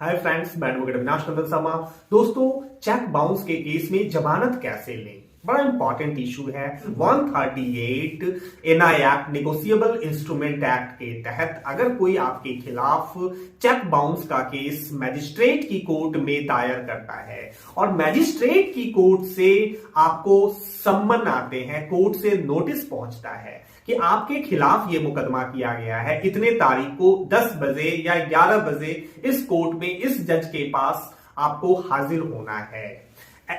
Hi friends, मैं advocate Avinash नंदन शर्मा। दोस्तों, cheque bounce के केस में जमानत कैसे लें, बड़ा इंपॉर्टेंट इशू है। 138 NI act, negotiable instrument act के तहत अगर कोई आपके खिलाफ चेक बाउंस का केस मैजिस्ट्रेट की कोर्ट में दायर करता है और मैजिस्ट्रेट की कोर्ट से आपको सम्मन आते हैं, कोर्ट से नोटिस पहुंचता है कि आपके खिलाफ ये मुकदमा किया गया है, इतने तारीख को 10 बजे या 11 बजे इस कोर्ट में इस जज के पास आपको हाजिर होना है।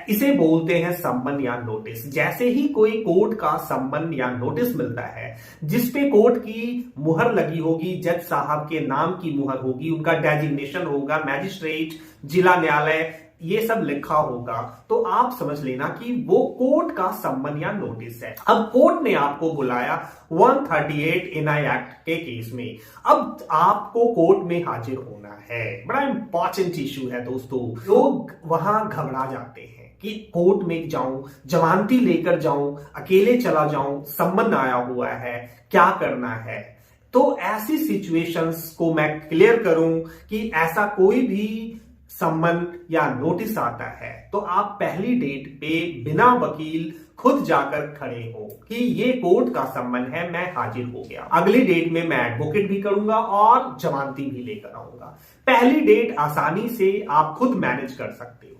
इसे बोलते हैं सम्मन या नोटिस। जैसे ही कोई कोर्ट का सम्मन या नोटिस मिलता है जिसपे कोर्ट की मुहर लगी होगी, जज साहब के नाम की मुहर होगी, उनका डेजिग्नेशन होगा, मैजिस्ट्रेट, जिला न्यायालय, ये सब लिखा होगा, तो आप समझ लेना कि वो कोर्ट का सम्मन या नोटिस है। अब कोर्ट ने आपको बुलाया 138 एनआई एक्ट के केस में, अब आपको कोर्ट में हाजिर होना है। बड़ा इंपॉर्टेंट इशू है दोस्तों। लोग वहां घबरा जाते हैं कि कोर्ट में जाऊं, जमानती लेकर जाऊं, अकेले चला जाऊं, सम्मन आया हुआ है, क्या करना है। तो ऐसी सिचुएशंस को मैं क्लियर करूं कि ऐसा कोई भी सम्मन या नोटिस आता है तो आप पहली डेट पे बिना वकील खुद जाकर खड़े हो कि ये कोर्ट का सम्मन है, मैं हाजिर हो गया। अगली डेट में मैं एडवोकेट भी करूंगा और जमानती भी लेकर आऊंगा। पहली डेट आसानी से आप खुद मैनेज कर सकते हो।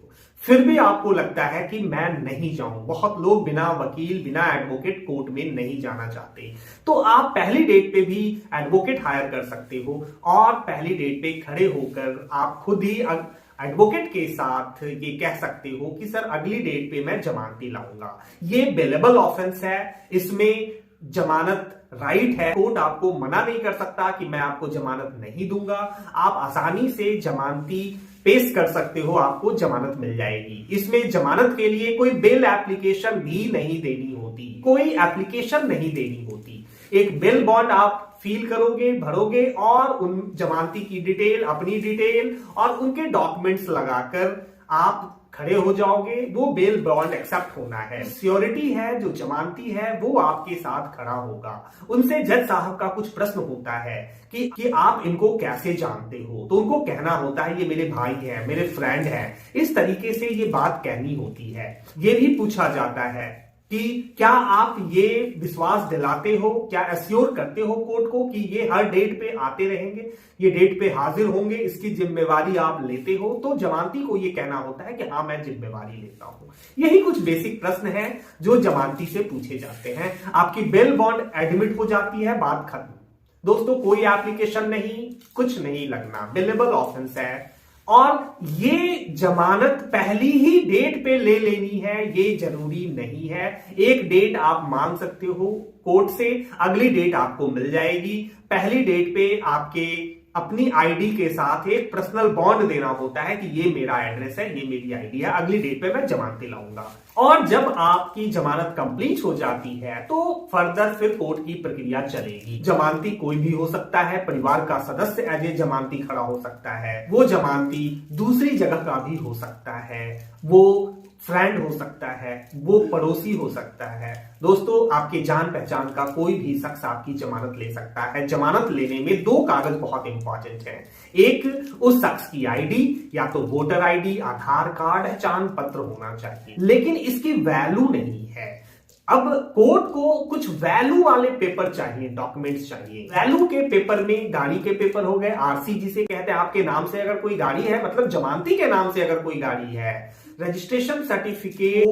फिर भी आपको लगता है कि मैं नहीं जाऊं, बहुत लोग बिना वकील, बिना एडवोकेट कोर्ट में नहीं जाना चाहते, तो आप पहली डेट पे भी एडवोकेट हायर कर सकते हो और पहली डेट पे खड़े होकर आप खुद ही एडवोकेट के साथ ये कह सकते हो कि सर अगली डेट पे मैं जमानती लाऊंगा। ये बेलेबल ऑफेंस है, इसमें जमानत राइट है। कोर्ट आपको मना नहीं कर सकता कि मैं आपको जमानत नहीं दूंगा। आप आसानी से जमानती पेश कर सकते हो, आपको जमानत मिल जाएगी। इसमें जमानत के लिए कोई बेल एप्लीकेशन भी नहीं देनी होती, कोई एप्लीकेशन नहीं देनी होती। एक बेल बॉन्ड आप फील करोगे, भरोगे और उन जमानती की डिटेल, अपनी डिटेल और उनके डॉक्यूमेंट्स लगाकर आप खड़े हो जाओगे। वो बेल बॉन्ड एक्सेप्ट होना है। सियोरिटी है, जो जमानती है, वो आपके साथ खड़ा होगा। उनसे जज साहब का कुछ प्रश्न होता है कि आप इनको कैसे जानते हो, तो उनको कहना होता है ये मेरे भाई हैं, मेरे फ्रेंड हैं। इस तरीके से ये बात कहनी होती है। ये भी पूछा जाता है कि क्या आप ये विश्वास दिलाते हो, क्या एश्योर करते हो कोर्ट को कि ये हर डेट पे आते रहेंगे, ये डेट पे हाजिर होंगे, इसकी जिम्मेवारी आप लेते हो। तो जमानती को ये कहना होता है कि हाँ, मैं जिम्मेवारी लेता हूं। यही कुछ बेसिक प्रश्न है जो जमानती से पूछे जाते हैं। आपकी बेल बॉन्ड एडमिट हो जाती है, बात खत्म। दोस्तों, कोई एप्लीकेशन नहीं, कुछ नहीं लगना, बेलेबल ऑफेंस है। और ये जमानत पहली ही डेट पे ले लेनी है ये जरूरी नहीं है। एक डेट आप मांग सकते हो कोर्ट से, अगली डेट आपको मिल जाएगी। पहली डेट पे आपके अपनी आईडी के साथ एक पर्सनल बॉन्ड देना होता है कि ये मेरा एड्रेस है, ये मेरी आईडी है, अगली डेट पे मैं जमानती लाऊंगा। और जब आपकी जमानत कंप्लीट हो जाती है तो फर्दर फिर कोर्ट की प्रक्रिया चलेगी। जमानती कोई भी हो सकता है, परिवार का सदस्य एज ए जमानती खड़ा हो सकता है, वो जमानती दूसरी जगह का भी हो सकता है, वो फ्रेंड हो सकता है, वो पड़ोसी हो सकता है। दोस्तों, आपके जान पहचान का कोई भी शख्स आपकी जमानत ले सकता है। जमानत लेने में 2 कागज बहुत इंपॉर्टेंट हैं। एक, उस शख्स की आईडी, या तो वोटर आईडी, आधार कार्ड, पहचान पत्र होना चाहिए, लेकिन इसकी वैल्यू नहीं है। अब कोर्ट को कुछ वैल्यू वाले पेपर चाहिए, डॉक्यूमेंट्स चाहिए। वैल्यू के पेपर में गाड़ी के पेपर हो गए, आरसी जिसे कहते हैं, आपके नाम से अगर कोई गाड़ी है, मतलब जमानती के नाम से अगर कोई गाड़ी है, रजिस्ट्रेशन सर्टिफिकेट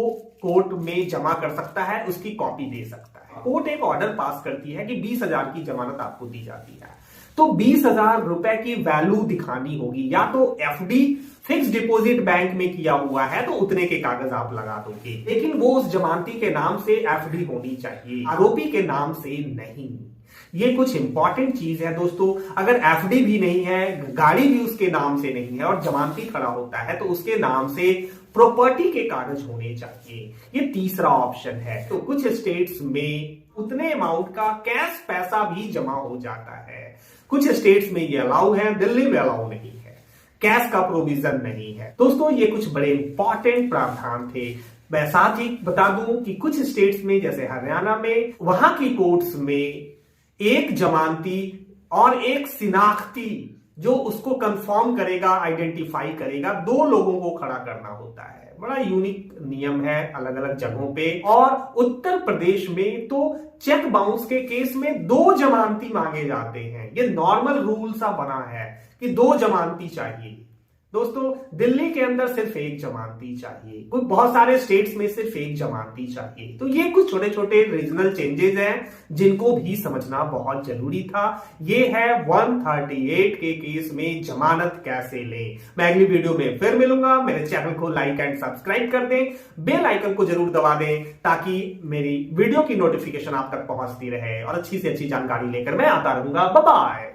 कोर्ट में जमा कर सकता है, उसकी कॉपी दे सकता है। कोर्ट एक ऑर्डर पास करती है कि 20,000 की जमानत आपको दी जाती है, तो 20,000 रुपए की वैल्यू दिखानी होगी। या तो एफडी, फिक्स डिपॉजिट बैंक में किया हुआ है तो उतने के कागज आप लगा दोगे, लेकिन वो उस जमानती के नाम से एफडी होनी चाहिए, आरोपी के नाम से नहीं। ये कुछ इंपॉर्टेंट चीज है दोस्तों। अगर एफडी भी नहीं है, गाड़ी भी उसके नाम से नहीं है और जमानती खड़ा होता है, तो उसके नाम से प्रॉपर्टी के कागज होने चाहिए। ये तीसरा ऑप्शन है। तो कुछ स्टेट्स में उतने अमाउंट का कैश पैसा भी जमा हो जाता है, कुछ स्टेट्स में ये अलाउ है, दिल्ली में अलाउ नहीं है, कैश का प्रोविजन नहीं है। दोस्तों, ये कुछ बड़े इंपॉर्टेंट प्रावधान थे। मैं साथ ही बता दूं कि कुछ स्टेट्स में, जैसे हरियाणा में, वहां की कोर्ट्स में एक जमानती और एक शिनाख्ती जो उसको कंफर्म करेगा, आइडेंटिफाई करेगा, 2 लोगों को खड़ा करना होता है। बड़ा यूनिक नियम है अलग अलग जगहों पे। और उत्तर प्रदेश में तो चेक बाउंस के केस में 2 जमानती मांगे जाते हैं। ये नॉर्मल रूल सा बना है कि 2 जमानती चाहिए। दोस्तों, दिल्ली के अंदर सिर्फ 1 जमानती चाहिए, कुछ बहुत सारे स्टेट्स में सिर्फ 1 जमानती चाहिए। तो ये कुछ छोटे छोटे रीजनल चेंजेस हैं जिनको भी समझना बहुत जरूरी था। ये है 138 के केस में जमानत कैसे लें। मैं अगली वीडियो में फिर मिलूंगा। मेरे चैनल को लाइक एंड सब्सक्राइब कर दें, बेल आइकन को जरूर दबा दें ताकि मेरी वीडियो की नोटिफिकेशन आप तक पहुंचती रहे और अच्छी से अच्छी जानकारी लेकर मैं आता रहूंगा। Bye bye.